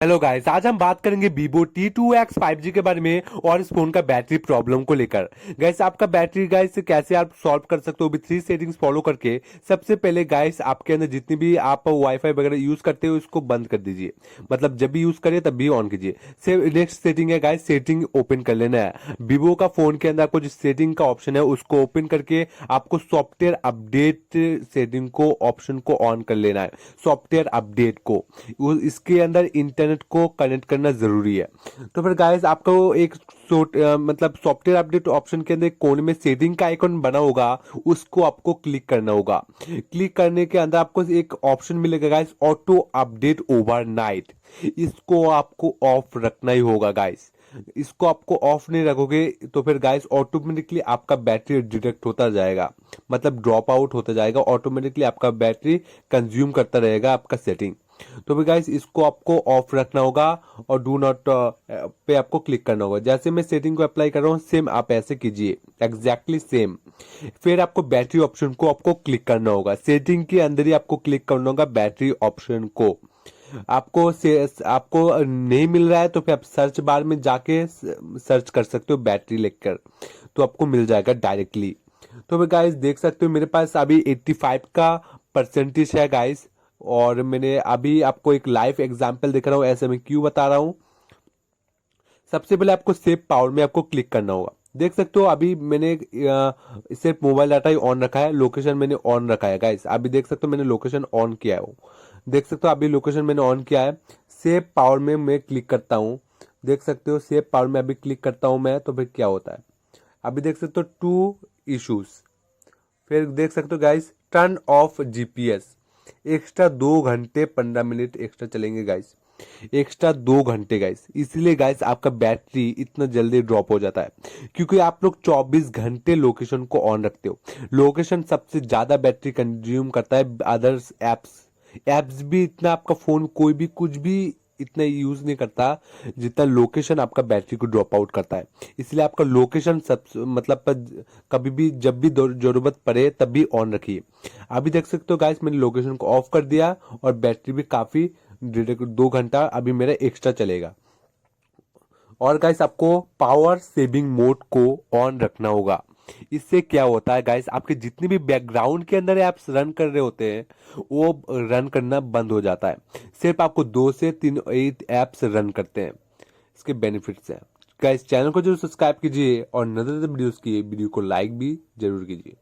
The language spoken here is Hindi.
हेलो गाइस, आज हम बात करेंगे Vivo T2X 5G के बारे में और इस फोन का बैटरी प्रॉब्लम को लेकर। गाइस, आपका बैटरी गाइस कैसे आप सॉल्व कर सकते हो भी 3 सेटिंग्स फॉलो करके। सबसे पहले गाइस, आपके अंदर जितनी भी आप वाईफाई वगैरह यूज करते हो इसको बंद कर दीजिए, मतलब जब भी यूज करिए तब भी ऑन कीजिए। नेक्स्ट सेटिंग है गाइस, सेटिंग ओपन कर लेना है। Vivo का फोन के अंदर आपको जो सेटिंग का ऑप्शन है उसको ओपन करके आपको सॉफ्टवेयर अपडेट सेटिंग को ऑप्शन को ऑन कर लेना है। सॉफ्टवेयर अपडेट को इसके अंदर इंटरनेट को कनेक्ट करना जरूरी है। तो फिर गाइस, आपको एक मतलब सॉफ्टवेयर अपडेट ऑप्शन के अंदर एक कोने में सेटिंग का आइकन बना होगा, उसको आपको क्लिक करना होगा। क्लिक करने के अंदर आपको एक ऑप्शन मिलेगा गाइस, ऑटो अपडेट ओवरनाइट। इसको आपको ऑफ रखना ही होगा गाइस। इसको आपको ऑफ नहीं रखोगे तो फिर गाइस ऑटोमेटिकली आपका बैटरी डिटेक्ट होता जाएगा, मतलब ड्रॉप आउट होता जाएगा। ऑटोमेटिकली आपका बैटरी कंज्यूम करता रहेगा आपका सेटिंग। तो भी गाइस, इसको आपको ऑफ रखना होगा और डू नॉट पे आपको क्लिक करना होगा। जैसे मैं सेटिंग को अप्लाई कर रहा हूँ सेम आप ऐसे कीजिए, एग्जैक्टली सेम। फिर आपको बैटरी ऑप्शन को आपको क्लिक करना होगा। सेटिंग के अंदर ही आपको क्लिक करना होगा बैटरी ऑप्शन को। आपको नहीं मिल रहा है तो फिर आप सर्च बार में जाके सर्च कर सकते हो बैटरी लेकर, तो आपको मिल जाएगा डायरेक्टली। तो फिर गाइस देख सकते हो मेरे पास अभी 85 का परसेंटेज है गाइस। और मैंने अभी आपको एक लाइव एग्जांपल दिख रहा हूँ, ऐसे मैं क्यों बता रहा हूँ। सबसे पहले आपको सेव पावर में आपको क्लिक करना होगा। देख सकते हो अभी मैंने सिर्फ मोबाइल डाटा ही ऑन रखा है, लोकेशन मैंने ऑन रखा है गाइस। अभी देख सकते हो मैंने लोकेशन ऑन किया है। देख सकते हो अभी लोकेशन मैंने ऑन किया है। सेव पावर में मैं क्लिक करता हूँ। देख सकते हो सेव पावर में अभी क्लिक करता हूँ मैं, तो फिर क्या होता है अभी देख सकते हो टू इश्यूज। फिर देख सकते हो guys, turn off GPS. Extra 2 घंटे 15 मिनट एक्स्ट्रा चलेंगे गाइस, एक्स्ट्रा 2 घंटे गाइस। इसलिए गाइस आपका बैटरी इतना जल्दी ड्रॉप हो जाता है क्योंकि आप लोग 24 घंटे लोकेशन को ऑन रखते हो। लोकेशन सबसे ज्यादा बैटरी कंज्यूम करता है, अदर्स एप्स एप्स भी इतना आपका फोन कोई भी कुछ भी इतना यूज नहीं करता जितना लोकेशन आपका बैटरी को ड्रॉप आउट करता है। इसलिए आपका लोकेशन सब मतलब कभी भी जब भी जरूरत पड़े तब भी ऑन रखिए। अभी देख सकते हो गाइस मैंने लोकेशन को ऑफ कर दिया और बैटरी भी काफी 2 घंटा अभी मेरा एक्स्ट्रा चलेगा। और गाइस आपको पावर सेविंग मोड को ऑन रखना होगा। इससे क्या होता है गाइस, आपके जितने भी बैकग्राउंड के अंदर एप्स रन कर रहे होते हैं वो रन करना बंद हो जाता है। सिर्फ आपको 2 से 3 एप्स रन करते हैं। इसके बेनिफिट्स हैं गाइस। चैनल को जरूर सब्सक्राइब कीजिए और नजर वीडियोस की वीडियो को लाइक भी जरूर कीजिए।